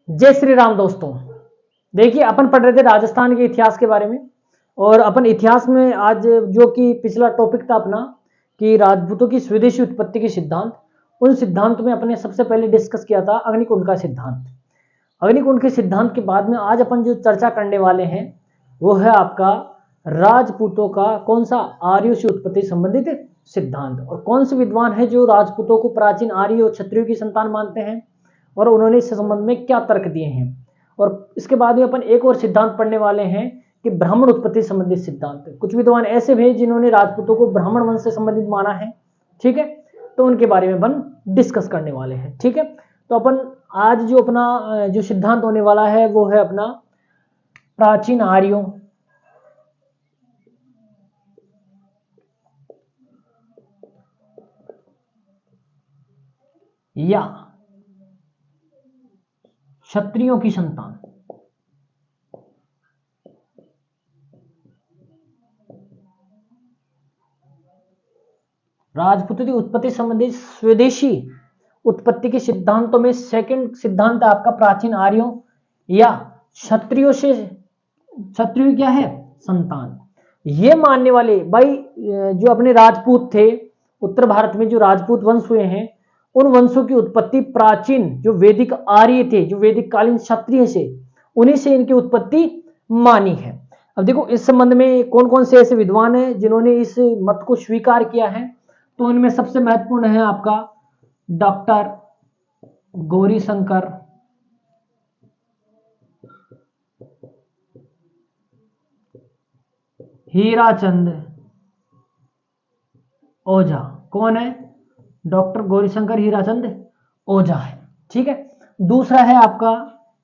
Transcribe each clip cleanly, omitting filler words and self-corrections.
जय श्री राम दोस्तों। देखिए, अपन पढ़ रहे थे राजस्थान के इतिहास के बारे में। और अपन इतिहास में आज जो कि पिछला टॉपिक था अपना कि राजपूतों की स्वदेशी उत्पत्ति के सिद्धांत, उन सिद्धांत में अपने सबसे पहले डिस्कस किया था अग्निकुंड का सिद्धांत। अग्निकुंड के सिद्धांत के बाद में आज अपन जो चर्चा करने वाले हैं वो है आपका राजपूतों का कौन सा आर्यों से उत्पत्ति संबंधित सिद्धांत। और कौन से विद्वान है जो राजपूतों को प्राचीन आर्य और क्षत्रियों की संतान मानते हैं और उन्होंने इस संबंध में क्या तर्क दिए हैं। और इसके बाद में अपन एक और सिद्धांत पढ़ने वाले हैं कि ब्राह्मण उत्पत्ति संबंधित सिद्धांत। कुछ विद्वान ऐसे भी जिन्होंने राजपूतों को ब्राह्मण वंश से संबंधित माना है, ठीक है, तो उनके बारे में अपन डिस्कस करने वाले हैं। ठीक है, तो अपन आज जो अपना जो सिद्धांत होने वाला है वो है अपना प्राचीन आर्यों या क्षत्रियों की संतान। राजपूतों की उत्पत्ति संबंधित स्वदेशी उत्पत्ति के सिद्धांतों में सेकंड सिद्धांत है आपका प्राचीन आर्यों या क्षत्रियों से, क्षत्रिय क्या है, संतान। ये मानने वाले भाई जो अपने राजपूत थे, उत्तर भारत में जो राजपूत वंश हुए हैं, उन वंशों की उत्पत्ति प्राचीन जो वैदिक आर्य थे, जो वैदिक कालीन क्षत्रिय से, उन्हीं से इनकी उत्पत्ति मानी है। अब देखो इस संबंध में कौन कौन से ऐसे विद्वान हैं जिन्होंने इस मत को स्वीकार किया है, तो इनमें सबसे महत्वपूर्ण है आपका डॉक्टर गौरीशंकर हीराचंद ओझा। कौन है? डॉक्टर गौरीशंकर हीराचंद ओझा है। ठीक है, दूसरा है आपका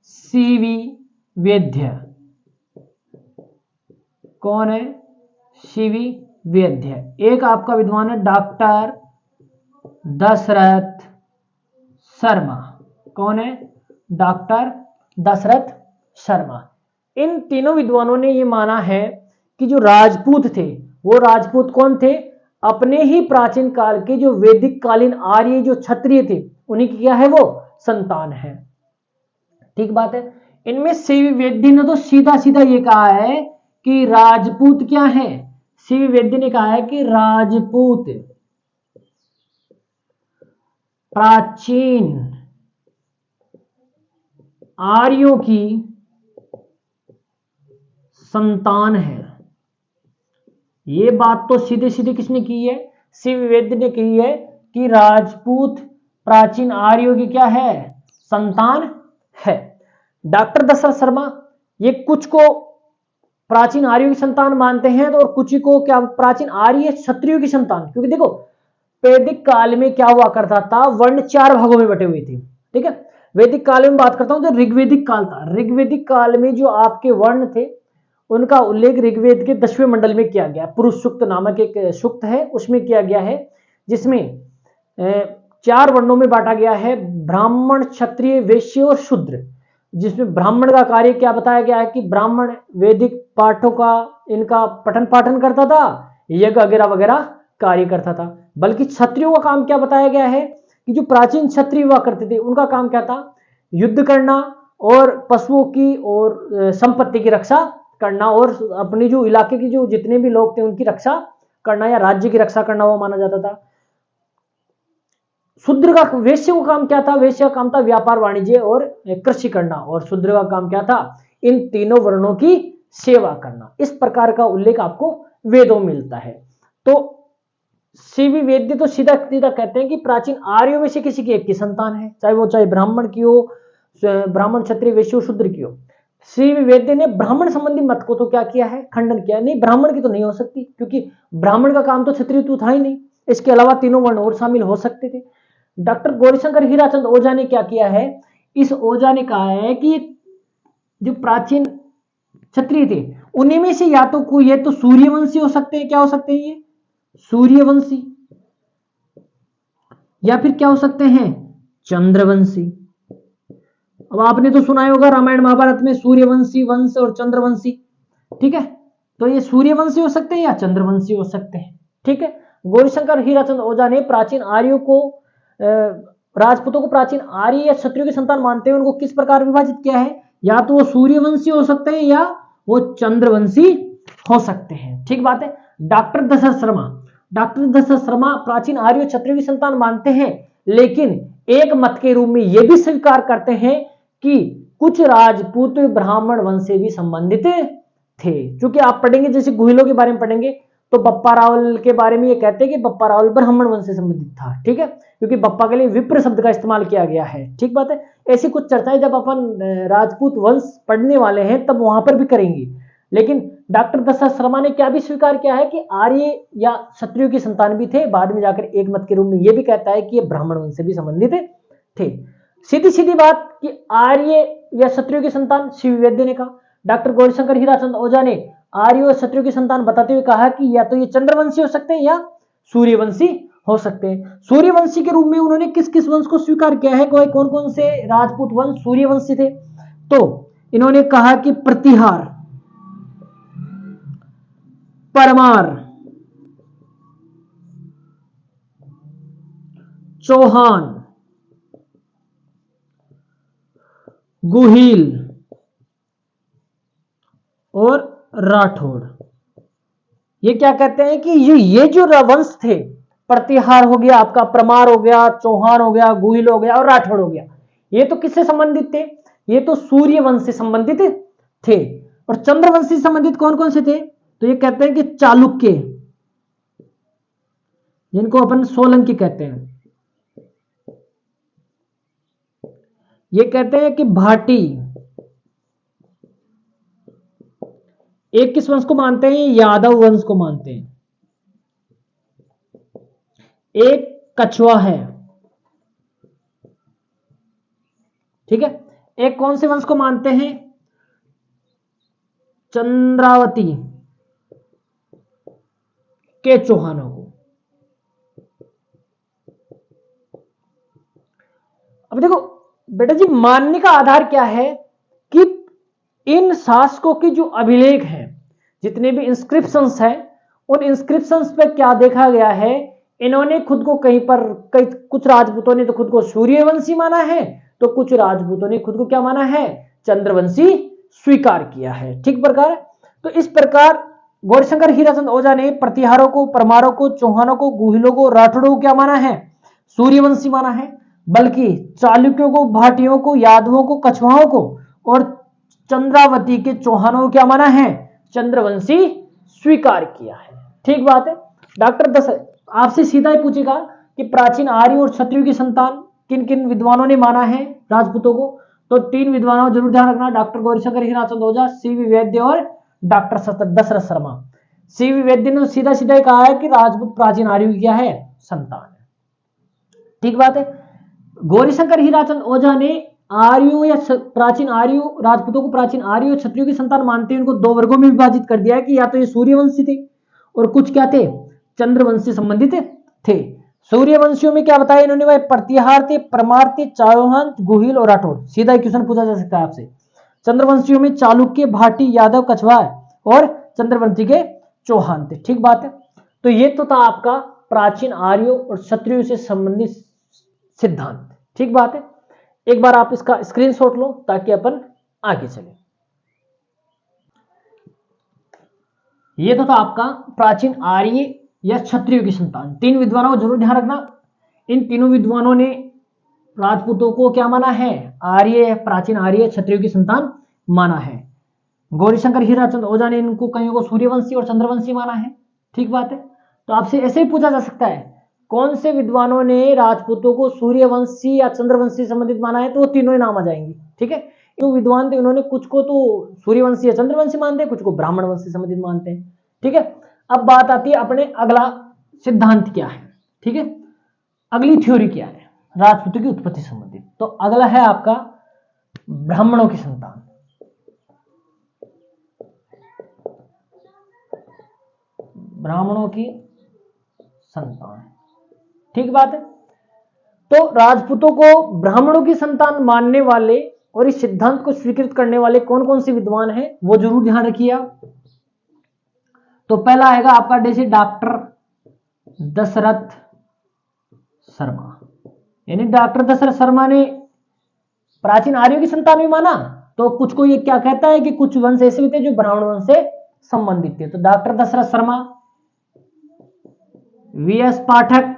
सीवी वैद्य। कौन है? सीवी वैद्य। एक आपका विद्वान है डॉक्टर दशरथ शर्मा। कौन है? डॉक्टर दशरथ शर्मा। इन तीनों विद्वानों ने यह माना है कि जो राजपूत थे, वो राजपूत कौन थे? अपने ही प्राचीन काल के जो वैदिक कालीन आर्य जो क्षत्रिय थे, उन्हीं की क्या है, वो संतान है। ठीक बात है। इनमें सीवी वैद्य ने तो सीधा सीधा ये कहा है कि राजपूत क्या है, सीवी वैद्य ने कहा है कि राजपूत प्राचीन आर्यों की संतान है। ये बात तो सीधे सीधे किसने की है? सीवी वैद्य ने की है कि राजपूत प्राचीन आर्यों की क्या है, संतान है। डॉक्टर दशरथ शर्मा ये कुछ को प्राचीन आर्यों की संतान मानते हैं तो और कुछ को क्या प्राचीन आर्य क्षत्रियों की संतान। क्योंकि देखो वैदिक काल में क्या हुआ करता था, वर्ण चार भागों में बटे हुए थे। ठीक है, वैदिक काल में बात करता हूं तो ऋग्वेदिक काल था। ऋग्वेदिक काल में जो आपके वर्ण थे उनका उल्लेख ऋग्वेद के 10वें मंडल में किया गया। पुरुष सूक्त नामक एक सूक्त है, उसमें किया गया है, जिसमें चार वर्णों में बांटा गया है, ब्राह्मण, क्षत्रिय, वैश्य और शूद्र। जिसमें ब्राह्मण का कार्य क्या बताया गया है कि ब्राह्मण वैदिक पाठों का इनका पठन पाठन करता था, यज्ञ वगैरह वगैरह कार्य करता था। बल्कि क्षत्रियों का काम क्या बताया गया है कि जो प्राचीन क्षत्रिय हुआ करते थे उनका काम क्या था, युद्ध करना और पशुओं की और संपत्ति की रक्षा करना और अपने जो इलाके की जो जितने भी लोग थे उनकी रक्षा करना या राज्य की रक्षा करना वो माना जाता था। शूद्र का, वैश्य का काम क्या था? वैश्य का काम था व्यापार वाणिज्य और कृषि करना, और शूद्र का काम क्या था? इन तीनों वर्णों की सेवा करना। इस प्रकार का उल्लेख आपको वेदों में मिलता है। तो सीवी वैद्य तो सीधा सीधा कहते हैं कि प्राचीन आर्यों में से किसी की एक की संतान है, चाहे ब्राह्मण की हो, ब्राह्मण, क्षत्रिय, वैश्य, शूद्र की हो। सीवी वैद्य ने ब्राह्मण संबंधी मत को तो क्या किया है, खंडन किया। नहीं, ब्राह्मण की तो नहीं हो सकती, क्योंकि ब्राह्मण का काम तो क्षत्रिय तो था ही नहीं, इसके अलावा तीनों वर्ण और शामिल हो सकते थे। डॉक्टर गौरीशंकर हीराचंद ओझा ने क्या किया है, इस ओझा ने कहा है कि जो प्राचीन क्षत्रिय थे उन्हीं में से या तो कोई ये तो सूर्यवंशी हो सकते हैं, क्या हो सकते हैं ये सूर्यवंशी, या फिर क्या हो सकते हैं चंद्रवंशी। अब आपने तो सुना होगा रामायण महाभारत में सूर्यवंशी वंश और चंद्रवंशी। ठीक है, तो ये सूर्यवंशी हो सकते हैं या चंद्रवंशी हो सकते हैं। ठीक है, गौरीशंकर हीराचंद ओझा ने प्राचीन आर्यों को राजपूतों को प्राचीन आर्य या क्षत्रियों की संतान मानते हैं उनको किस प्रकार विभाजित किया है, या तो वो सूर्यवंशी हो सकते हैं या वो चंद्रवंशी हो सकते हैं। ठीक बात है। डॉक्टर दशरथ शर्मा प्राचीन आर्य क्षत्रियों की संतान मानते हैं, लेकिन एक मत के रूप में यह भी स्वीकार करते हैं कि कुछ राजपूत ब्राह्मण वंश से भी संबंधित थे। क्योंकि आप पढ़ेंगे, जैसे गुहिलों के बारे में पढ़ेंगे तो बप्पा रावल के बारे में ये कहते हैं कि बप्पा रावल ब्राह्मण वंश से संबंधित था। ठीक है, क्योंकि बप्पा के लिए विप्र शब्द का इस्तेमाल किया गया है। ठीक बात है। ऐसी कुछ चर्चाएं जब अपन राजपूत वंश पढ़ने वाले हैं तब वहां पर भी करेंगे। लेकिन डॉक्टर दशरथ शर्मा ने क्या भी स्वीकार किया है कि आर्य या क्षत्रियों की संतान भी थे। बाद में जाकर एक मत के रूप में यह भी कहता है कि ये ब्राह्मण वंश से भी संबंधित थे। सीधी सीधी बात कि आर्य या क्षत्रियों की संतान शिव वैद्य ने कहा। डॉक्टर गौरीशंकर हीराचंद ओझा ने आर्य और क्षत्रियों की संतान बताते हुए कहा कि या तो ये चंद्रवंशी हो सकते हैं या सूर्यवंशी हो सकते हैं। सूर्यवंशी के रूप में उन्होंने किस किस वंश को स्वीकार किया है, कोई कौन कौन से राजपूत वंश सूर्यवंशी थे? तो इन्होंने कहा कि प्रतिहार, परमार, चौहान, गुहिल और राठौड़, ये क्या कहते हैं कि ये जो वंश थे, प्रतिहार हो गया आपका, परमार हो गया, चौहान हो गया, गुहिल हो गया और राठौड़ हो गया, ये तो किससे संबंधित थे? ये तो सूर्य वंश से संबंधित थे। और चंद्रवंश से संबंधित कौन कौन से थे? तो ये कहते हैं कि चालुक्य, जिनको अपन सोलंकी कहते हैं, ये कहते हैं कि भाटी, एक किस वंश को मानते हैं? यादव वंश को मानते हैं। एक कछुआ है, ठीक है। एक कौन से वंश को मानते हैं? चंद्रावती के चौहानों को। अब देखो बेटा जी, मानने का आधार क्या है कि इन शासकों की जो अभिलेख हैं, जितने भी इंस्क्रिप्शंस हैं, उन इंस्क्रिप्शंस पे क्या देखा गया है, इन्होंने खुद को कहीं पर कुछ राजपूतों ने तो खुद को सूर्यवंशी माना है, तो कुछ राजपूतों ने खुद को क्या माना है? चंद्रवंशी स्वीकार किया है। ठीक प्रकार, तो इस प्रकार गौरीशंकर हीराचंद ओझा ने प्रतिहारों को, परमारों को, चौहानों को, गुहिलों को, राठौड़ों को क्या माना है? सूर्यवंशी माना है। बल्कि चालुक्यों को, भाटियों को, यादवों को, कछुआओं को और चंद्रावती के चौहानों को क्या माना है? चंद्रवंशी स्वीकार किया है। ठीक बात है। डॉक्टर दशरथ आपसे सीधा ही पूछेगा कि प्राचीन आर्य और क्षत्रियों की संतान किन किन विद्वानों ने माना है राजपूतों को, तो तीन विद्वानों जरूर ध्यान रखना, डॉक्टर गौरीशंकर हीराचंद ओझा, सीवी वैद्य और डॉक्टर दशरथ शर्मा। सीवी वैद्य ने सीधा सीधा कहा है कि राजपूत प्राचीन आर्यों की क्या है? संतान है। ठीक बात है। गौरीशंकर हीराचंद ओझा ने आर्यों या प्राचीन आर्यों, राजपूतों को प्राचीन आर्यों और क्षत्रियों की संतान मानते हैं, उनको दो वर्गों में विभाजित कर दिया है कि या तो ये सूर्यवंशी थे और कुछ क्या थे? चंद्रवंश से संबंधित थे। सूर्यवंशियों में क्या बताया इन्होंने? वह प्रतिहार थे, परमार थे, चौहान, गुहिल और राठौड़। सीधा क्वेश्चन पूछा जा सकता है आपसे। चंद्रवंशियों में चालुक्य, भाटी, यादव, कछुआ और चंद्रवंशी के चौहान थे। ठीक बात है। तो ये तो था आपका प्राचीन आर्यों और क्षत्रियों से संबंधित सिद्धांत। ठीक बात है। एक बार आप इसका स्क्रीनशॉट लो ताकि अपन आगे चले। ये तो था आपका प्राचीन आर्य या क्षत्रियों की संतान। तीन विद्वानों को जरूर ध्यान रखना। इन तीनों विद्वानों ने राजपूतों को क्या माना है? आर्य, प्राचीन आर्य क्षत्रियों की संतान माना है। गौरीशंकर हीराचंद ओझा ने इनको कईयों को सूर्यवंशी और चंद्रवंशी माना है। ठीक बात है। तो आपसे ऐसे ही पूछा जा सकता है कौन से विद्वानों ने राजपूतों को सूर्यवंशी या चंद्रवंशी संबंधित माना है, तो वो तीनों ही नाम आ जाएंगे। ठीक है। जो विद्वान थे उन्होंने कुछ को तो सूर्यवंशी या चंद्रवंशी मानते हैं, कुछ को ब्राह्मण वंश से संबंधित मानते हैं। ठीक है। अब बात आती है अपने अगला सिद्धांत क्या है। ठीक है, अगली थ्योरी क्या है राजपूतों की उत्पत्ति संबंधित। तो अगला है आपका ब्राह्मणों की संतान। ब्राह्मणों की संतान। ठीक बात है। तो राजपूतों को ब्राह्मणों की संतान मानने वाले और इस सिद्धांत को स्वीकृत करने वाले कौन कौन से विद्वान हैं वो जरूर ध्यान रखिए आप। तो पहला आएगा आपका जैसे डॉक्टर दशरथ शर्मा। यानी डॉक्टर दशरथ शर्मा ने प्राचीन आर्यों की संतान भी माना, तो कुछ को ये क्या कहता है कि कुछ वंश ऐसे भी थे जो ब्राह्मण वंश से संबंधित थे। तो डॉक्टर दशरथ शर्मा, वीएस पाठक,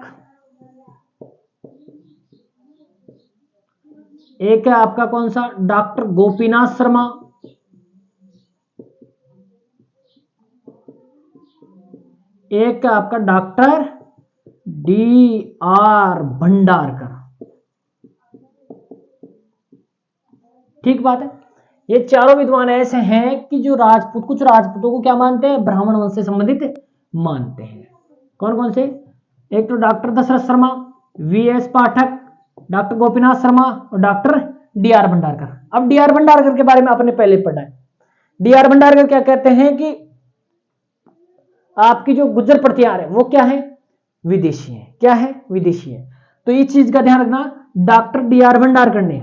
एक है आपका कौन सा डॉक्टर गोपीनाथ शर्मा, एक है आपका डॉक्टर डी आर भंडारकर। ठीक बात है। ये चारों विद्वान ऐसे हैं कि जो कुछ राजपूतों को क्या मानते हैं, ब्राह्मण वंश से संबंधित मानते हैं। कौन कौन से, एक तो doctor Dasharath Sharma, VS Pathak, doctor Gopinath Sharma और डॉक्टर डी आर भंडारकर। अब डी आर भंडारकर के बारे में आपने पहले पढ़ा है। डी आर भंडारकर क्या कहते हैं कि आपकी जो गुज्जर प्रतिहार है वो क्या है, विदेशी है। क्या है, विदेशी है। तो ये चीज का ध्यान रखना, डॉक्टर डी आर भंडारकर ने,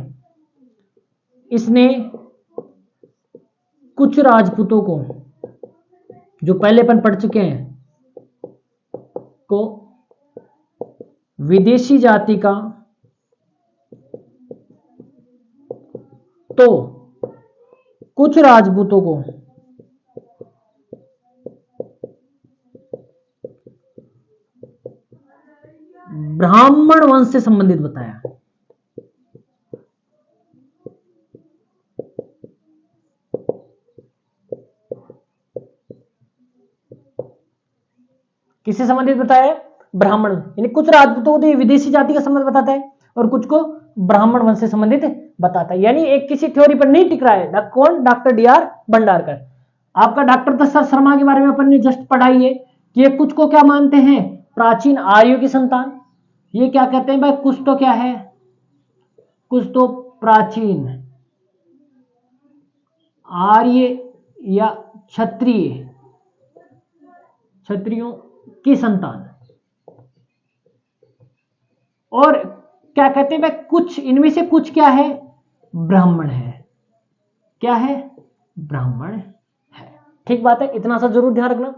इसने कुछ राजपूतों को जो पहलेपन पढ़ चुके हैं को विदेशी जाति का, तो कुछ राजपूतों को ब्राह्मण वंश से संबंधित बताया। किससे संबंधित बताया, ब्राह्मण। यानी कुछ राजपूतों को तो ये विदेशी जाति का संबंध बताता है और कुछ को ब्राह्मण वंश से संबंधित बताता है। यानी एक किसी थ्योरी पर नहीं टिक रहा है। कौन, डॉक्टर डी आर भंडारकर। आपका डॉक्टर दशरथ शर्मा के बारे में अपन ने जस्ट पढ़ाई है कि ये कुछ को क्या मानते हैं, प्राचीन आर्यों की संतान। ये क्या कहते हैं भाई, कुछ तो क्या है, कुछ तो प्राचीन आर्य या क्षत्रियों की संतान। और क्या कहते हैं भाई, कुछ इनमें से कुछ क्या है, ब्राह्मण है। क्या है, ब्राह्मण है। ठीक बात है, इतना सा जरूर ध्यान रखना,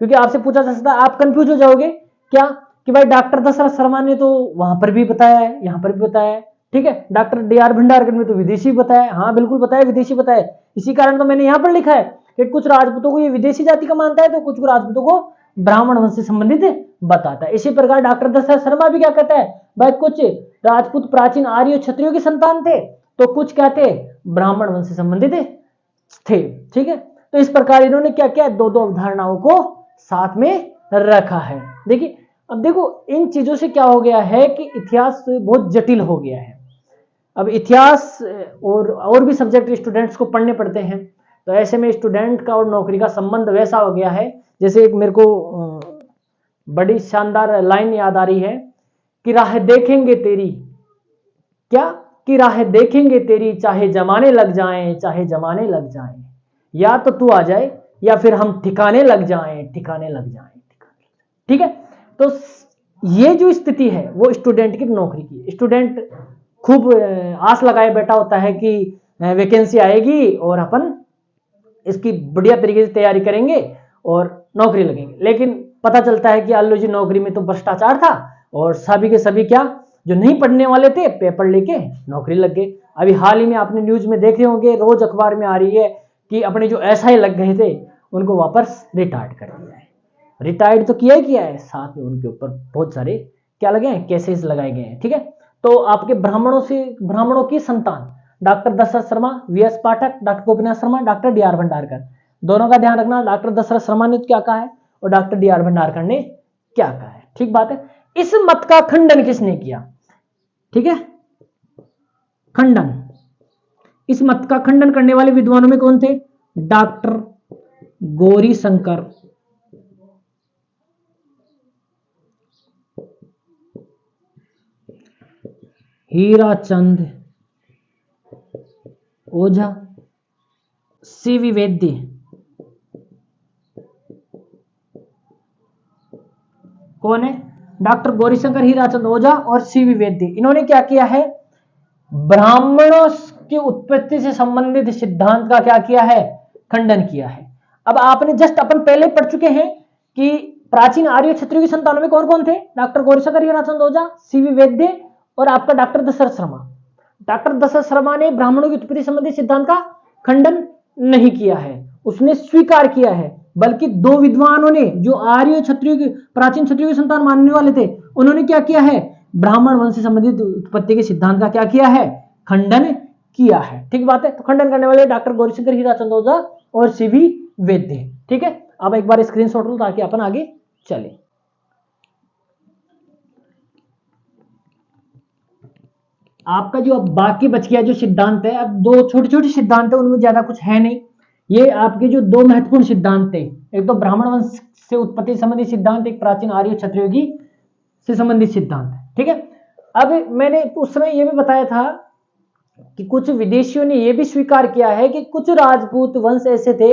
क्योंकि आपसे पूछा जा सकता है, आप कंफ्यूज हो जाओगे क्या कि भाई डॉक्टर दशरथ शर्मा ने तो वहां पर भी बताया है, यहां पर भी बताया है। ठीक है, डॉक्टर डी आर भंडारकर ने तो विदेशी बताया। हाँ बिल्कुल बताया, विदेशी बताया। इसी कारण तो मैंने यहां पर लिखा है कि कुछ राजपूतों को ये विदेशी जाति का मानता है, तो कुछ राजपूतों को ब्राह्मण वंश से संबंधित बताता है। इसी प्रकार डॉक्टर दशरथ शर्मा भी क्या कहता है भाई, कुछ राजपूत प्राचीन आर्य क्षत्रियों की संतान थे, तो कुछ क्या थे, ब्राह्मण वंश से संबंधित थे। ठीक है, तो इस प्रकार इन्होंने क्या किया, दो दो अवधारणाओं को साथ में रखा है। देखिए, अब देखो इन चीजों से क्या हो गया है कि इतिहास बहुत जटिल हो गया है। अब इतिहास और भी सब्जेक्ट स्टूडेंट्स को पढ़ने पड़ते हैं, तो ऐसे में स्टूडेंट का और नौकरी का संबंध वैसा हो गया है, जैसे एक मेरे को बड़ी शानदार लाइन याद आ रही है कि राह देखेंगे तेरी, क्या, कि राह देखेंगे तेरी, चाहे जमाने लग जाएं, चाहे जमाने लग जाएं, या तो तू आ जाए या फिर हम ठिकाने लग जाएं, ठिकाने लग जाएं। ठीक है, तो ये जो स्थिति है वो स्टूडेंट की नौकरी की। स्टूडेंट खूब आस लगाए बैठा होता है कि वैकेंसी आएगी और अपन इसकी बढ़िया तरीके से तैयारी करेंगे और नौकरी लगेंगे। लेकिन पता चलता है कि अल्लू जी नौकरी में तो भ्रष्टाचार था और सभी के सभी क्या, जो नहीं पढ़ने वाले थे, पेपर लेके नौकरी लग गए। अभी हाल ही में आपने न्यूज में देखे होंगे, रोज अखबार में आ रही है कि अपने जो एसआई लग गए थे उनको वापस रिटायर्ड कर दिया है। रिटायर्ड तो किया ही किया है, साथ में उनके ऊपर बहुत सारे क्या लगे हैं, केसेस लगाए गए हैं। ठीक है, तो आपके ब्राह्मणों की संतान doctor Dasharath Sharma, VS Pathak, doctor Gopinath Sharma, doctor D R Bhandarkar, दोनों का ध्यान रखना। डॉक्टर दशरथ शर्मा ने क्या कहा है और डॉक्टर डी आर भंडारकर ने क्या कहा है। ठीक बात है। इस मत का खंडन किसने किया, ठीक है, खंडन, इस मत का खंडन करने वाले विद्वानों में कौन थे, डॉक्टर गौरी शंकर, हीराचंद ओझा, सीवी वैद्य। कौन है, डॉक्टर गौरीशंकर, हीराचंद ओझा और सीवी वैद्य। इन्होंने क्या किया है, ब्राह्मणों की उत्पत्ति से संबंधित सिद्धांत का क्या किया है, खंडन किया है। अब आपने जस्ट अपन पहले पढ़ चुके हैं कि प्राचीन आर्य क्षत्रियों की संतानों में कौन कौन थे, डॉक्टर गौरीशंकर, हीराचंद ओझा, सीवी वैद्य और आपका डॉक्टर दशरथ शर्मा। डॉक्टर दशरथ शर्मा ने ब्राह्मणों की उत्पत्ति संबंधी सिद्धांत का खंडन नहीं किया है, उसने स्वीकार किया है। बल्कि दो विद्वानों ने जो आर्य क्षत्रियों की प्राचीन क्षत्रियों की संतान मानने वाले थे, उन्होंने क्या किया है, ब्राह्मण वंश से संबंधित उत्पत्ति के सिद्धांत का क्या किया है, खंडन किया है। ठीक बात है। तो खंडन करने वाले डॉक्टर गौरीशंकर हीराचंद ओझा और सीवी वैद्य। ठीक है, अब एक बार स्क्रीनशॉट लो ताकि अपन आगे चले। आपका जो अब बाकी बच गया जो सिद्धांत है, अब दो छोटे छोटे सिद्धांत है, उनमें ज्यादा कुछ है नहीं। ये आपके जो दो महत्वपूर्ण सिद्धांत थे, एक तो ब्राह्मण वंश से उत्पत्ति संबंधी सिद्धांत, एक प्राचीन आर्य क्षत्रियों की से संबंधित सिद्धांत। ठीक है, अब मैंने उस समय यह भी बताया था कि कुछ विदेशियों ने यह भी स्वीकार किया है कि कुछ राजपूत वंश ऐसे थे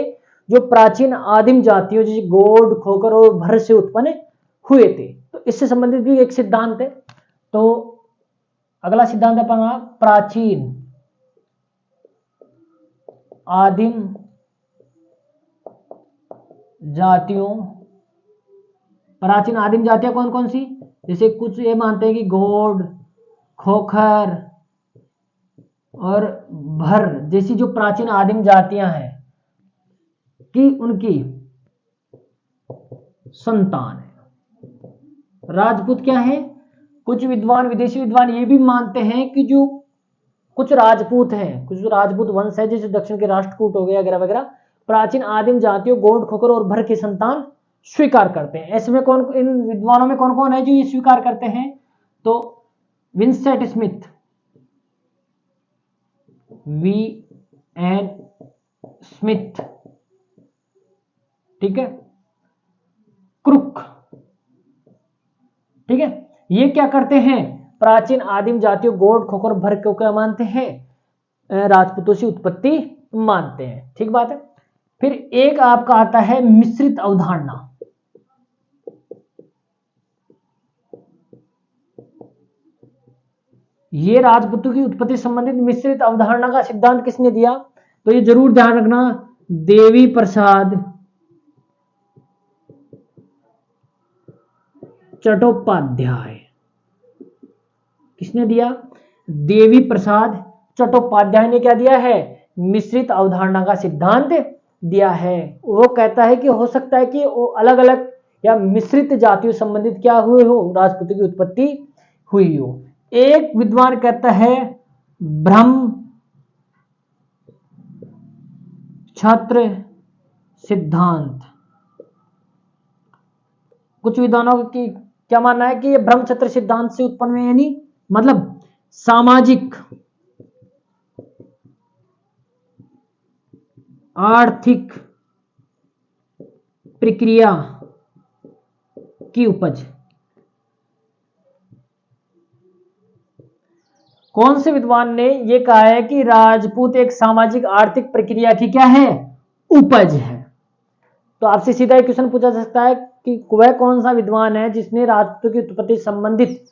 जो प्राचीन आदिम जातियों जैसे गोड, खोकर और भर से उत्पन्न हुए थे। तो इससे संबंधित भी एक सिद्धांत है। तो अगला सिद्धांत है अपना प्राचीन आदिम जातियों। प्राचीन आदिम जातियां कौन कौन सी, जैसे कुछ ये मानते हैं कि गोड, खोखर और भर जैसी जो प्राचीन आदिम जातियां हैं कि उनकी संतान है राजपूत क्या है। कुछ विद्वान, विदेशी विद्वान ये भी मानते हैं कि जो कुछ राजपूत हैं, कुछ राजपूत वंश है जैसे दक्षिण के राष्ट्रकूट हो गया वगैरह वगैरह, प्राचीन आदिम जातियों गोड, खोकर और भर की संतान स्वीकार करते हैं। ऐसे में कौन, इन विद्वानों में कौन कौन है जो ये स्वीकार करते हैं, तो विंसेंट स्मिथ, V.N. स्मिथ, ठीक है, क्रुक, ठीक है, ये क्या करते हैं, प्राचीन आदिम जातियों गोड, खोकर, भर को क्या मानते हैं, राजपूतों से उत्पत्ति मानते हैं। ठीक बात है। फिर एक आपका आता है मिश्रित अवधारणा। ये राजपूतों की उत्पत्ति संबंधित मिश्रित अवधारणा का सिद्धांत किसने दिया, तो ये जरूर ध्यान रखना, देवी प्रसाद चट्टोपाध्याय। किसने दिया, देवी प्रसाद चट्टोपाध्याय ने क्या दिया है, मिश्रित अवधारणा का सिद्धांत दिया है। वो कहता है कि हो सकता है कि वो अलग अलग या मिश्रित जातियों संबंधित क्या हुए हो, राजपूतों की उत्पत्ति हुई हो। एक विद्वान कहता है ब्रह्म छत्र सिद्धांत। कुछ विद्वानों की क्या मानना है कि ये ब्रह्म छत्र सिद्धांत से उत्पन्न हुए, यानी मतलब सामाजिक, आर्थिक प्रक्रिया की उपज। कौन से विद्वान ने यह कहा है कि राजपूत एक सामाजिक आर्थिक प्रक्रिया की क्या है, उपज है। तो आपसे सीधा एक क्वेश्चन पूछा जा सकता है कि वह कौन सा विद्वान है जिसने राजपूतों की उत्पत्ति संबंधित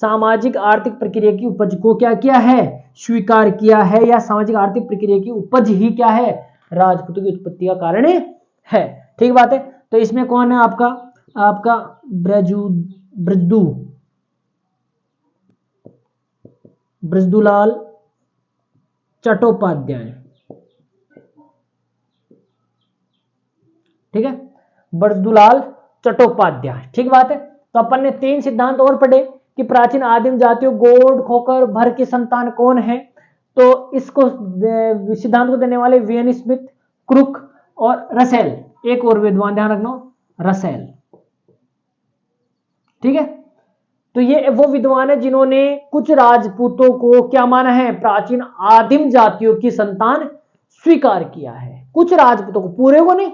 सामाजिक आर्थिक प्रक्रिया की उपज को क्या किया है, स्वीकार किया है, या सामाजिक आर्थिक प्रक्रिया की उपज ही क्या है, राजपूतों की उत्पत्ति का कारण है। ठीक बात है। तो इसमें कौन है आपका ब्रजदुलाल चट्टोपाध्याय। ठीक है, ब्रजदुलाल चट्टोपाध्याय। ठीक बात है। तो अपन ने तीन सिद्धांत और पढ़े कि प्राचीन आदिम जातियों गोड, खोकर, भर की संतान कौन है। तो इसको सिद्धांत को देने वाले वी.एन. स्मिथ, क्रुक और रसेल। एक और विद्वान ध्यान रखना, रसेल। ठीक है, तो ये वो विद्वान है जिन्होंने कुछ राजपूतों को क्या माना है, प्राचीन आदिम जातियों की संतान स्वीकार किया है। कुछ राजपूतों को, पूरे को नहीं,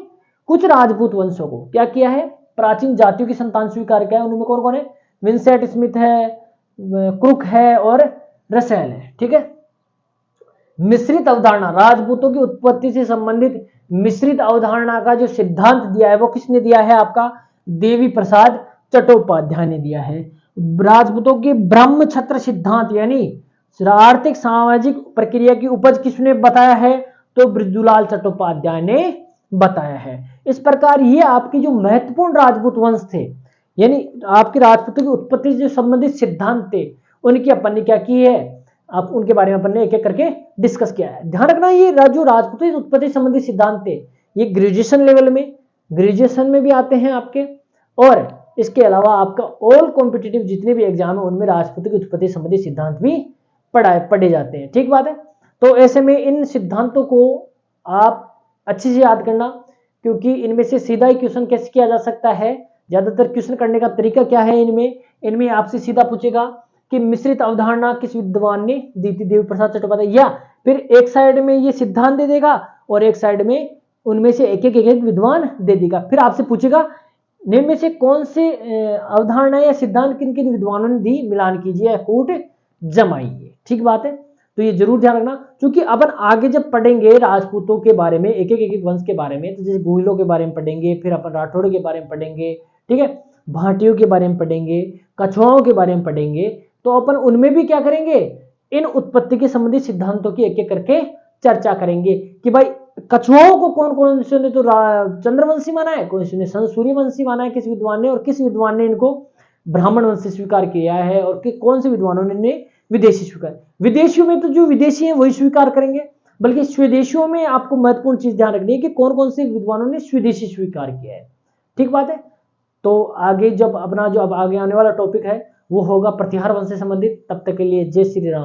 कुछ राजपूत वंशों को क्या किया है, प्राचीन जातियों की संतान स्वीकार किया है। उनमें कौन कौन है, विंसेंट स्मिथ है, क्रुक है और रसेल है। ठीक है, मिश्रित अवधारणा, राजपूतों की उत्पत्ति से संबंधित मिश्रित अवधारणा का जो सिद्धांत दिया है वो किसने दिया है, आपका देवी प्रसाद चट्टोपाध्याय ने दिया है। राजपूतों के ब्रह्म छत्र सिद्धांत यानी आर्थिक सामाजिक प्रक्रिया की उपज किसने बताया है, तो ब्रजदुलाल चट्टोपाध्याय ने बताया है। इस प्रकार ये आपकी जो महत्वपूर्ण राजपूत वंश थे, यानी आपके राजपूतों की उत्पत्ति से संबंधित सिद्धांत थे, उनकी अपन ने क्या की है, आप उनके बारे में अपन ने एक एक करके डिस्कस किया है। ध्यान रखना ये जो राजपूती उत्पत्ति संबंधी सिद्धांत थे ये ग्रेजुएशन लेवल में, ग्रेजुएशन में भी आते हैं आपके, और इसके अलावा आपका ऑल कॉम्पिटिटिव जितने भी एग्जाम है उनमें राजपूती की उत्पत्ति संबंधी सिद्धांत भी पढ़े जाते हैं। ठीक बात है। तो ऐसे में इन सिद्धांतों को आप अच्छे से याद करना, क्योंकि इनमें से सीधा ही क्वेश्चन कैसे किया जा सकता है। ज्यादातर क्वेश्चन करने का तरीका क्या है, इनमें आपसे सीधा पूछेगा कि मिश्रित अवधारणा किस विद्वान ने दी थी, देव प्रसाद चट्टोपाध्याय, या फिर एक साइड में ये सिद्धांत दे देगा और एक साइड में उनमें से एक एक विद्वान दे देगा। फिर आपसे पूछेगा निम्न में से कौन से अवधारणा या सिद्धांत किन किन विद्वानों ने दी, मिलान कीजिए या कूट जमाइए। ठीक बात है। तो ये जरूर ध्यान रखना, क्योंकि अपन आगे जब पढ़ेंगे राजपूतों के बारे में, एक एक वंश के बारे में, तो जैसे गोहिलों के बारे में पढ़ेंगे, फिर अपन राठौड़ के बारे में पढ़ेंगे, ठीक है, भाटियों के बारे में पढ़ेंगे, कछुआओं के बारे में पढ़ेंगे, तो अपन उनमें भी क्या करेंगे, इन उत्पत्ति के संबंधित सिद्धांतों की एक एक करके चर्चा करेंगे कि भाई कछुआओं को कौन कौन से ने तो चंद्रवंशी माना है, कौन से ने सूर्यवंशी माना है किस विद्वान ने, और किस विद्वान ने इनको ब्राह्मण वंश स्वीकार किया है, और कौन से विद्वानों ने विदेशी स्वीकार। विदेशियों में तो जो विदेशी हैं वही स्वीकार करेंगे, बल्कि स्वदेशियों में आपको महत्वपूर्ण चीज ध्यान रखनी है कि कौन कौन से विद्वानों ने स्वदेशी स्वीकार किया है। ठीक बात है। तो आगे जब अपना जो अब आगे आने वाला टॉपिक है वो होगा प्रतिहार वंश से संबंधित। तब तक के लिए जय श्री राम।